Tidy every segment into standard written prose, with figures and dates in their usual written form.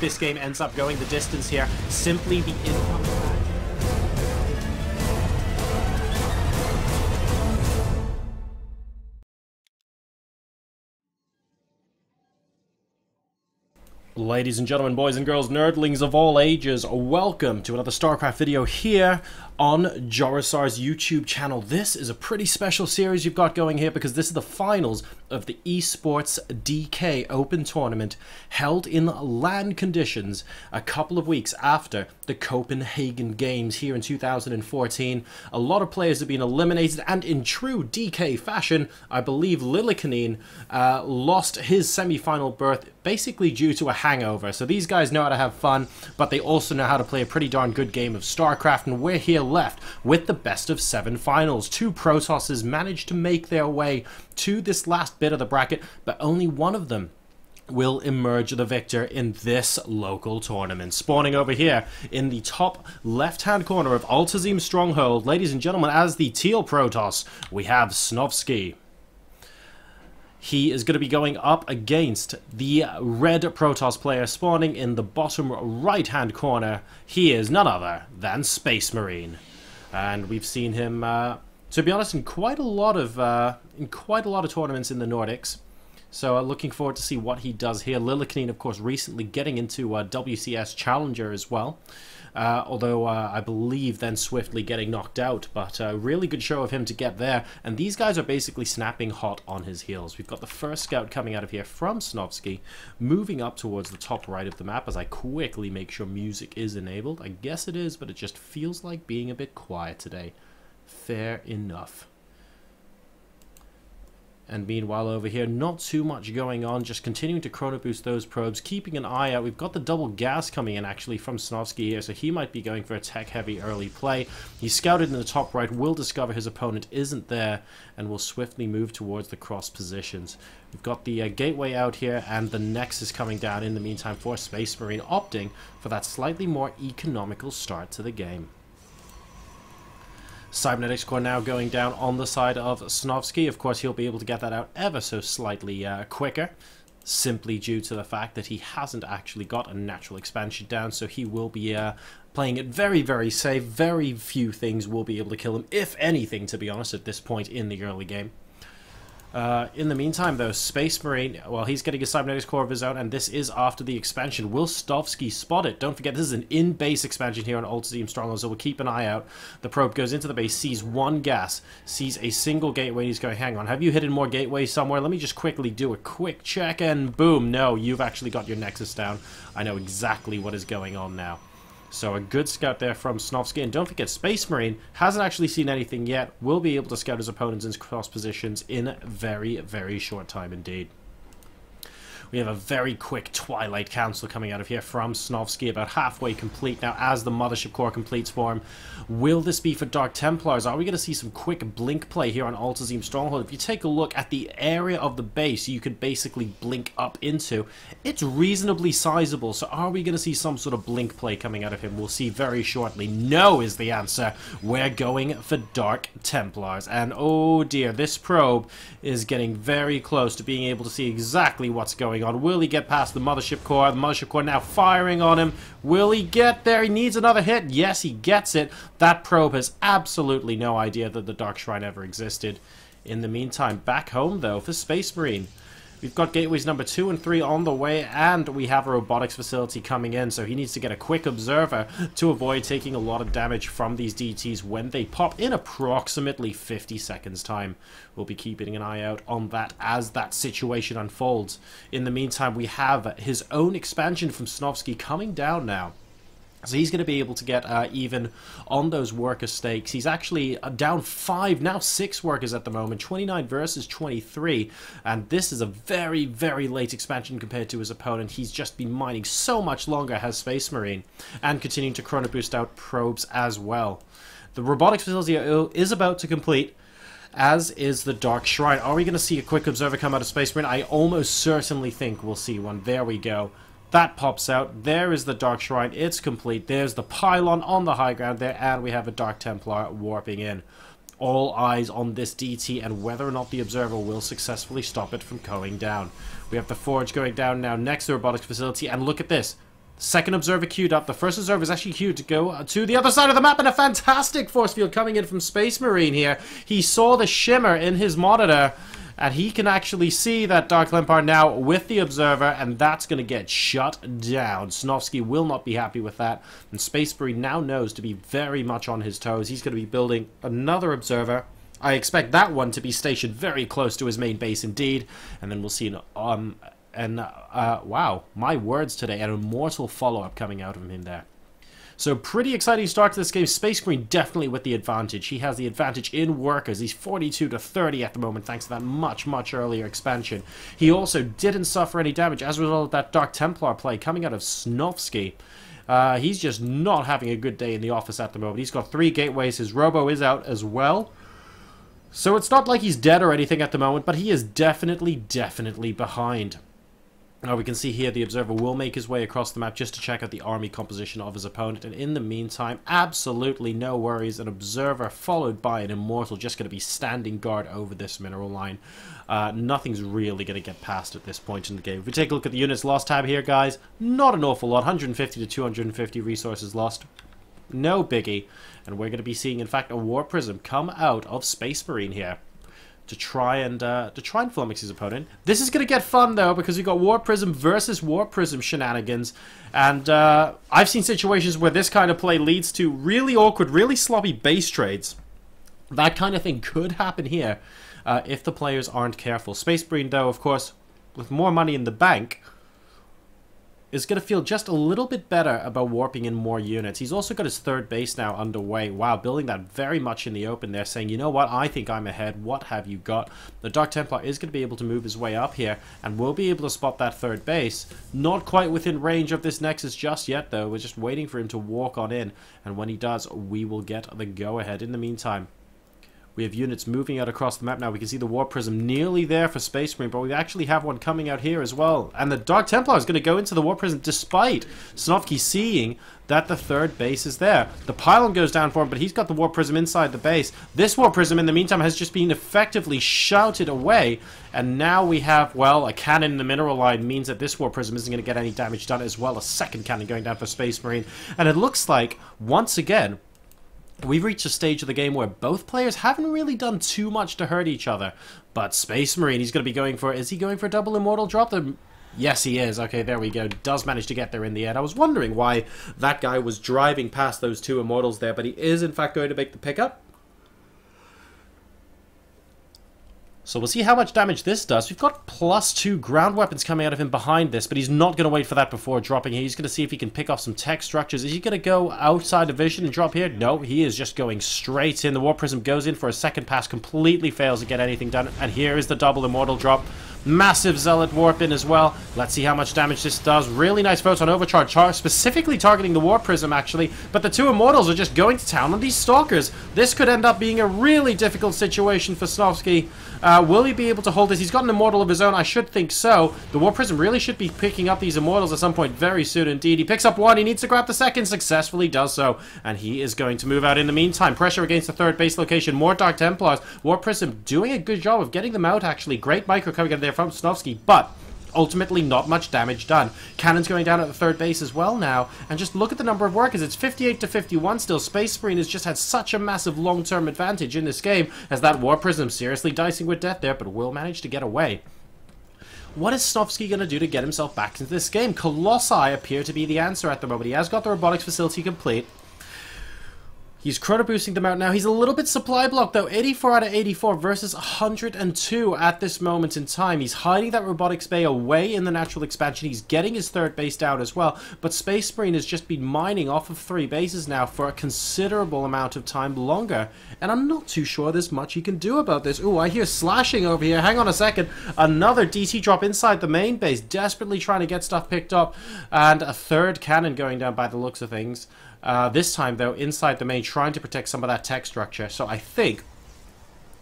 this game ends up going the distance here. Simply the incoming... Ladies and gentlemen, boys and girls, nerdlings of all ages, welcome to another StarCraft video here on JoRoSaR's YouTube channel. This is a pretty special series you've got going here because this is the finals of the ESports.DK Open Tournament held in LAN conditions a couple of weeks after the Copenhagen Games here in 2014. A lot of players have been eliminated, and in true DK fashion, I believe Lilikaneen lost his semi-final berth basically due to a hangover. So these guys know how to have fun, but they also know how to play a pretty darn good game of StarCraft, and we're here left with the best of 7 finals. 2 Protosses managed to make their way to this last bit of the bracket, but only one of them will emerge the victor in this local tournament. Spawning over here in the top left-hand corner of Altazim Stronghold, ladies and gentlemen, as the teal Protoss, we have Snovski. He is going to be going up against the red Protoss player spawning in the bottom right-hand corner. He is none other than SpaceMarine, and we've seen him, to be honest, in quite a lot of tournaments in the Nordics. So looking forward to see what he does here. Lilikaneen, of course, recently getting into WCS Challenger as well. Although I believe then swiftly getting knocked out, but a really good show of him to get there, and these guys are basically snapping hot on his heels. We've got the first scout coming out of here from Snovski, moving up towards the top right of the map as I quickly make sure music is enabled. I guess it is, but it just feels like being a bit quiet today. Fair enough. And meanwhile over here, not too much going on, just continuing to chrono boost those probes, keeping an eye out. We've got the double gas coming in actually from Snovski here, so he might be going for a tech-heavy early play. He's scouted in the top right, will discover his opponent isn't there, and will swiftly move towards the cross positions. We've got the gateway out here, and the Nexus coming down in the meantime for SpaceMarine, opting for that slightly more economical start to the game. Cybernetics core now going down on the side of Snovski. Of course, he'll be able to get that out ever so slightly quicker, simply due to the fact that he hasn't actually got a natural expansion down, so he will be playing it very, very safe. Very few things will be able to kill him, if anything, to be honest, at this point in the early game. In the meantime, though, SpaceMarine, well, he's getting a Cybernetics core of his own, and this is after the expansion. Will Stovsky spot it? Don't forget, this is an in-base expansion here on Altazim Stronghold, so we'll keep an eye out. The probe goes into the base, sees one gas, sees a single gateway, and he's going, hang on, have you hidden more gateways somewhere? Let me just quickly do a quick check, and boom, no, you've actually got your Nexus down. I know exactly what is going on now. So a good scout there from Snovski, and don't forget, SpaceMarine hasn't actually seen anything yet. Will be able to scout his opponents in cross positions in very, very short time indeed. We have a very quick Twilight Council coming out of here from Snovski, about halfway complete now as the Mothership Core completes for him. Will this be for Dark Templars? Are we going to see some quick blink play here on Altazim Stronghold? If you take a look at the area of the base you could basically blink up into, it's reasonably sizable, so are we going to see some sort of blink play coming out of him? We'll see very shortly. No is the answer. We're going for Dark Templars, and oh dear, this probe is getting very close to being able to see exactly what's going on. Will he get past the Mothership Core? The Mothership Core now firing on him. Will he get there? He needs another hit. Yes, he gets it. That probe has absolutely no idea that the Dark Shrine ever existed. In the meantime, back home though for SpaceMarine, we've got gateways number 2 and 3 on the way, and we have a robotics facility coming in, so he needs to get a quick observer to avoid taking a lot of damage from these DTs when they pop in approximately 50 seconds time. We'll be keeping an eye out on that as that situation unfolds. In the meantime, we have his own expansion from Snovski coming down now. So he's going to be able to get even on those worker stakes. He's actually down 5, now 6 workers at the moment, 29 versus 23. And this is a very, very late expansion compared to his opponent. He's just been mining so much longer, has SpaceMarine, and continuing to chrono boost out probes as well. The robotics facility is about to complete, as is the Dark Shrine. Are we going to see a quick observer come out of SpaceMarine? I almost certainly think we'll see one. There we go. That pops out. There is the Dark Shrine. It's complete. There's the pylon on the high ground there, and we have a Dark Templar warping in. All eyes on this DT and whether or not the observer will successfully stop it from going down. We have the forge going down now next to the robotics facility, and look at this. Second observer queued up. The first observer is actually queued to go to the other side of the map, and a fantastic force field coming in from SpaceMarine here. He saw the shimmer in his monitor, and he can actually see that Dark Empire now with the observer, and that's going to get shut down. Snovski will not be happy with that, and SpaceMarine now knows to be very much on his toes. He's going to be building another observer. I expect that one to be stationed very close to his main base indeed, and then we'll see wow, my words today, an immortal follow-up coming out of him there. So pretty exciting start to this game. SpaceMarine definitely with the advantage. He has the advantage in workers. He's 42 to 30 at the moment thanks to that much earlier expansion. He also didn't suffer any damage as a result of that Dark Templar play coming out of Snovski. He's just not having a good day in the office at the moment. He's got 3 gateways. His robo is out as well. So it's not like he's dead or anything at the moment, but he is definitely behind. Now we can see here the observer will make his way across the map just to check out the army composition of his opponent, and in the meantime, absolutely no worries, an observer followed by an immortal just going to be standing guard over this mineral line. Nothing's really going to get past at this point in the game. If we take a look at the units lost tab here, guys, not an awful lot, 150 to 250 resources lost. No biggie, and we're going to be seeing, in fact, a War Prism come out of SpaceMarine here to try and flummox his opponent. This is going to get fun though, because we've got War Prism versus War Prism shenanigans, and I've seen situations where this kind of play leads to really awkward, really sloppy base trades. That kind of thing could happen here if the players aren't careful. SpaceMarine though, of course, with more money in the bank, is going to feel just a little bit better about warping in more units. He's also got his third base now underway. Wow, building that very much in the open there, saying, you know what, I think I'm ahead. What have you got? The Dark Templar is going to be able to move his way up here, and will be able to spot that third base. Not quite within range of this Nexus just yet, though. We're just waiting for him to walk on in, and when he does, we will get the go-ahead. In the meantime, we have units moving out across the map now. We can see the War Prism nearly there for SpaceMarine, but we actually have one coming out here as well. And the Dark Templar is going to go into the War Prism despite Snovski seeing that the third base is there. The pylon goes down for him, but he's got the War Prism inside the base. This War Prism, in the meantime, has just been effectively shouted away. And now we have, well, a cannon in the mineral line means that this War Prism isn't going to get any damage done as well. A second cannon going down for SpaceMarine. And it looks like, once again, we've reached a stage of the game where both players haven't really done too much to hurt each other. But SpaceMarine, he's going to be going for... Is he going for a double immortal drop? Yes, he is. Okay, there we go. Does manage to get there in the end. I was wondering why that guy was driving past those 2 immortals there, but he is, in fact, going to make the pickup. So we'll see how much damage this does. We've got +2 ground weapons coming out of him behind this, but he's not going to wait for that before dropping here. He's going to see if he can pick off some tech structures. Is he going to go outside of vision and drop here? No, he is just going straight in. The War Prism goes in for a second pass, completely fails to get anything done, and here is the double immortal drop. Massive Zealot warp in as well. Let's see how much damage this does. Really nice photon overcharge, specifically targeting the War Prism actually, but the 2 immortals are just going to town on these stalkers. This could end up being a really difficult situation for Snovski. Will he be able to hold this? He's got an immortal of his own. I should think so. The War Prism really should be picking up these immortals at some point very soon indeed. He picks up one. He needs to grab the second. Successfully does so. And he is going to move out in the meantime. Pressure against the third base location. More Dark Templars. War Prism doing a good job of getting them out actually. Great micro coming out of there from Snovski, but ultimately not much damage done. Cannons going down at the third base as well now, and just look at the number of workers. It's 58 to 51 still. SpaceMarine has just had such a massive long-term advantage in this game, as that War Prism seriously dicing with death there, but will manage to get away. What is Snovski going to do to get himself back into this game? Colossi appear to be the answer at the moment. He has got the robotics facility complete. He's chrono boosting them out now. He's a little bit supply blocked though. 84 out of 84 versus 102 at this moment in time. He's hiding that robotics bay away in the natural expansion. He's getting his third base down as well. But SpaceMarine has just been mining off of 3 bases now for a considerable amount of time longer. And I'm not too sure there's much he can do about this. Ooh, I hear slashing over here. Hang on a second. Another DT drop inside the main base. Desperately trying to get stuff picked up. And a third cannon going down by the looks of things. This time, though, inside the main, trying to protect some of that tech structure. So I think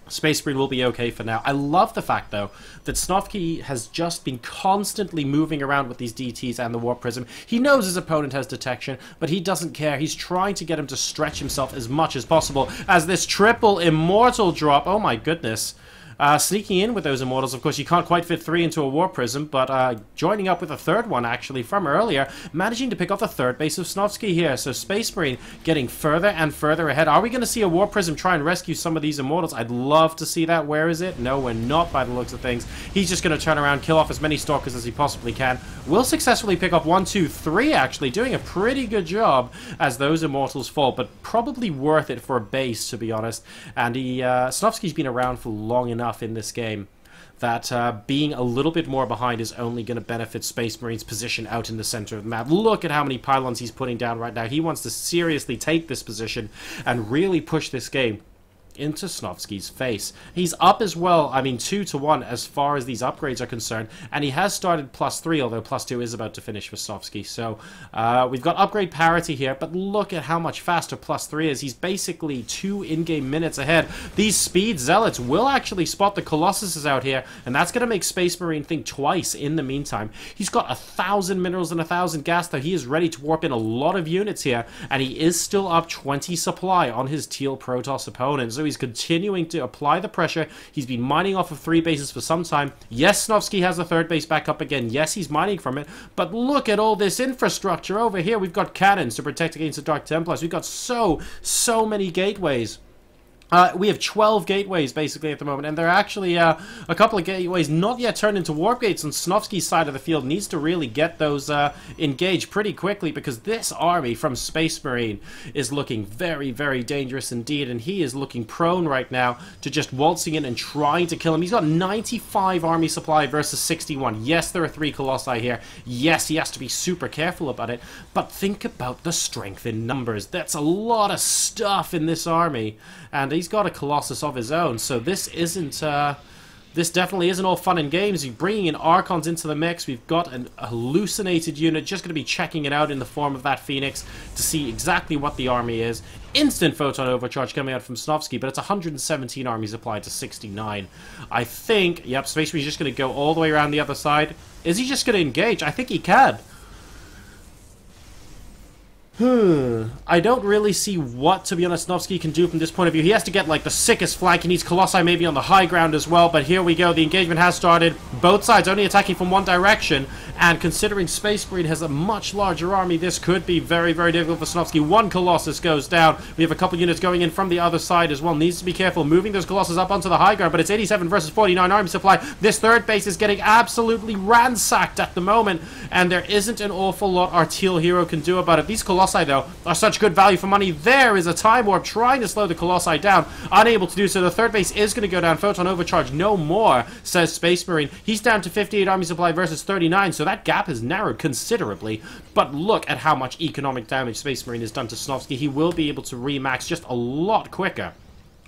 SpaceMarine will be okay for now. I love the fact, though, that Snovski has just been constantly moving around with these DTs and the Warp Prism. He knows his opponent has detection, but he doesn't care. He's trying to get him to stretch himself as much as possible as this triple immortal drop. Oh my goodness. Sneaking in with those Immortals, of course, you can't quite fit 3 into a War Prism, but joining up with a third one, actually, from earlier, managing to pick off the third base of Snovski here. So SpaceMarine getting further and further ahead. Are we going to see a War Prism try and rescue some of these Immortals? I'd love to see that. Where is it? No, we're not by the looks of things. He's just going to turn around, kill off as many Stalkers as he possibly can. Will successfully pick off 1, 2, 3, actually, doing a pretty good job as those Immortals fall, but probably worth it for a base, to be honest. And Snovski's been around for long enough in this game that being a little bit more behind is only going to benefit SpaceMarine's position out in the center of the map. Look at how many pylons he's putting down right now. He wants to seriously take this position and really push this game into Snovski's face. He's up as well, I mean 2-1 as far as these upgrades are concerned, and he has started +3, although +2 is about to finish for Snovski. So we've got upgrade parity here, but look at how much faster +3 is. He's basically 2 in-game minutes ahead. These speed zealots will actually spot the Colossuses out here, and that's going to make SpaceMarine think twice in the meantime. He's got 1,000 minerals and 1,000 gas, though. He is ready to warp in a lot of units here, and he is still up 20 supply on his teal Protoss opponent. So he's continuing to apply the pressure. He's been mining off of 3 bases for some time. Yes, Snovski has a third base back up again. Yes, he's mining from it. But look at all this infrastructure over here. We've got cannons to protect against the Dark Templars. We've got so many gateways. We have 12 gateways, basically, at the moment, and there are actually a couple of gateways not yet turned into warp gates, and Snovski's side of the field needs to really get those engaged pretty quickly, because this army from SpaceMarine is looking very, very dangerous indeed, and he is looking prone right now to just waltzing in and trying to kill him. He's got 95 army supply versus 61. Yes, there are 3 Colossi here. Yes, he has to be super careful about it, but think about the strength in numbers. That's a lot of stuff in this army, and he's got a Colossus of his own, so this isn't this definitely isn't all fun and games. You're bringing in Archons into the mix. We've got an hallucinated unit just going to be checking it out in the form of that Phoenix to see exactly what the army is. Instant photon overcharge coming out from Snovski, but it's 117 armies applied to 69. I think, yep, SpaceMarine's just going to go all the way around the other side. Is he just going to engage? I think he can. I don't really see what, to be honest, Snovski can do from this point of view. He has to get, like, the sickest flank. He needs Colossi maybe on the high ground as well, but here we go. The engagement has started. Both sides only attacking from one direction, and considering SpaceMarine has a much larger army, this could be very, very difficult for Snovski. 1 Colossus goes down. We have a couple units going in from the other side as well. Needs to be careful moving those Colossus up onto the high ground, but it's 87 versus 49 army supply. This third base is getting absolutely ransacked at the moment, and there isn't an awful lot our teal hero can do about it. These Colossi, though, are such good value for money. There is a Time Warp trying to slow the Colossi down. Unable to do so. The third base is going to go down. Photon overcharge no more, says SpaceMarine. He's down to 58 army supply versus 39, so that gap has narrowed considerably. But look at how much economic damage SpaceMarine has done to Snovski. He will be able to remax just a lot quicker.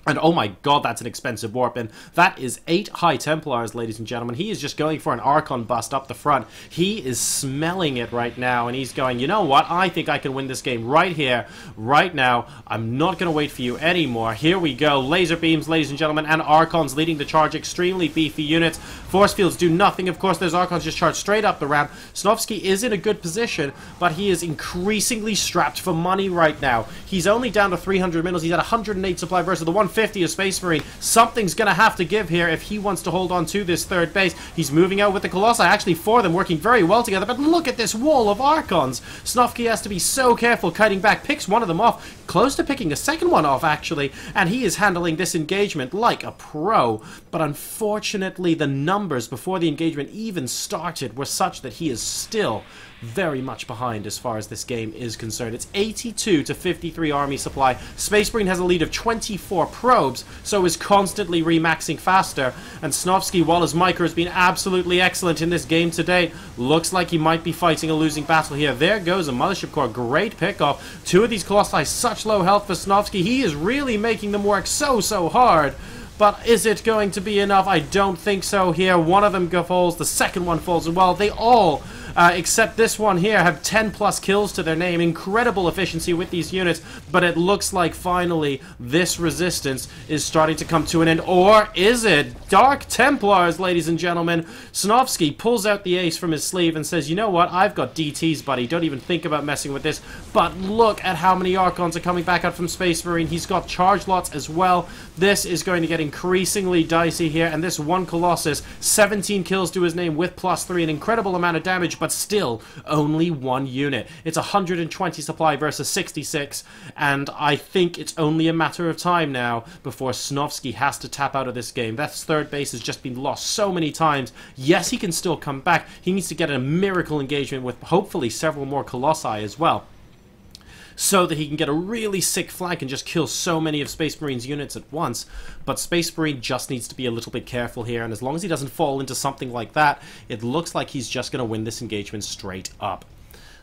And oh my god, that's an expensive warp in. That is 8 High Templars, ladies and gentlemen. He is just going for an Archon bust up the front. He is smelling it right now, and he's going, you know what? I think I can win this game right here, right now. I'm not going to wait for you anymore. Here we go. Laser beams, ladies and gentlemen, and Archons leading the charge. Extremely beefy units. Force fields do nothing. Of course, those Archons just charge straight up the ramp. Snovski is in a good position, but he is increasingly strapped for money right now. He's only down to 300 minerals. He's at 108 supply versus the 150 of SpaceMarine. Something's going to have to give here if he wants to hold on to this third base. He's moving out with the Colossi. Actually, 4 of them working very well together, but look at this wall of Archons. Snovski has to be so careful kiting back. Picks one of them off. Close to picking a second one off, actually, and he is handling this engagement like a pro. But unfortunately, the numbers before the engagement even started were such that he is still very much behind as far as this game is concerned. It's 82 to 53 army supply. SpaceMarine has a lead of 24 probes, so is constantly remaxing faster. And Snovski, while his micro has been absolutely excellent in this game to date, looks like he might be fighting a losing battle here. There goes a Mothership Core. Great pickoff. 2 of these Colossi, such low health for Snovski. He is really making them work so hard. But is it going to be enough? I don't think so here. One of them falls, the second one falls as well. They all except this one here have 10 plus kills to their name. Incredible efficiency with these units, but it looks like finally this resistance is starting to come to an end. Or is it? Dark Templars, ladies and gentlemen. Snovski pulls out the ace from his sleeve and says, you know what, I've got DTs, buddy. Don't even think about messing with this. But look at how many Archons are coming back out from Space Marine. He's got charge lots as well. This is going to get increasingly dicey here, and this one Colossus, 17 kills to his name with +3, an incredible amount of damage, but still only one unit. It's 120 supply versus 66, and I think it's only a matter of time now before Snovski has to tap out of this game. That third base has just been lost so many times. Yes, he can still come back. He needs to get a miracle engagement with hopefully several more Colossi as well, so that he can get a really sick flank and just kill so many of Space Marine's units at once. But Space Marine just needs to be a little bit careful here, and as long as he doesn't fall into something like that, it looks like he's just going to win this engagement straight up.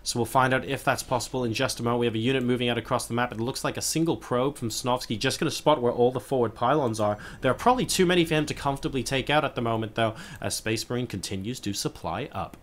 So we'll find out if that's possible in just a moment. We have a unit moving out across the map. It looks like a single probe from Snovski, just going to spot where all the forward pylons are. There are probably too many for him to comfortably take out at the moment, though, as Space Marine continues to supply up.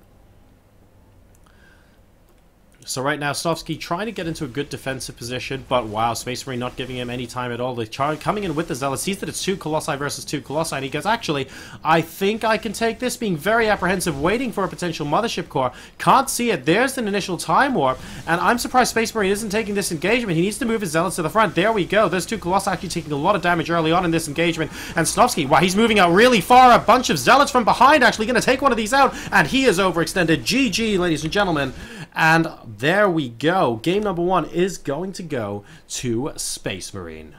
So right now, Snovski trying to get into a good defensive position, but wow, Space Marine not giving him any time at all. The charge coming in with the Zealot, sees that it's 2 Colossi versus 2 Colossi, and he goes, actually, I think I can take this, being very apprehensive, waiting for a potential Mothership Core. Can't see it. There's an initial time warp, and I'm surprised Space Marine isn't taking this engagement. He needs to move his Zealots to the front. There we go. There's 2 Colossi actually taking a lot of damage early on in this engagement, and Snovski, wow, he's moving out really far. A bunch of Zealots from behind actually going to take one of these out, and he is overextended. GG, ladies and gentlemen. And there we go. Game number 1 is going to go to Space Marine.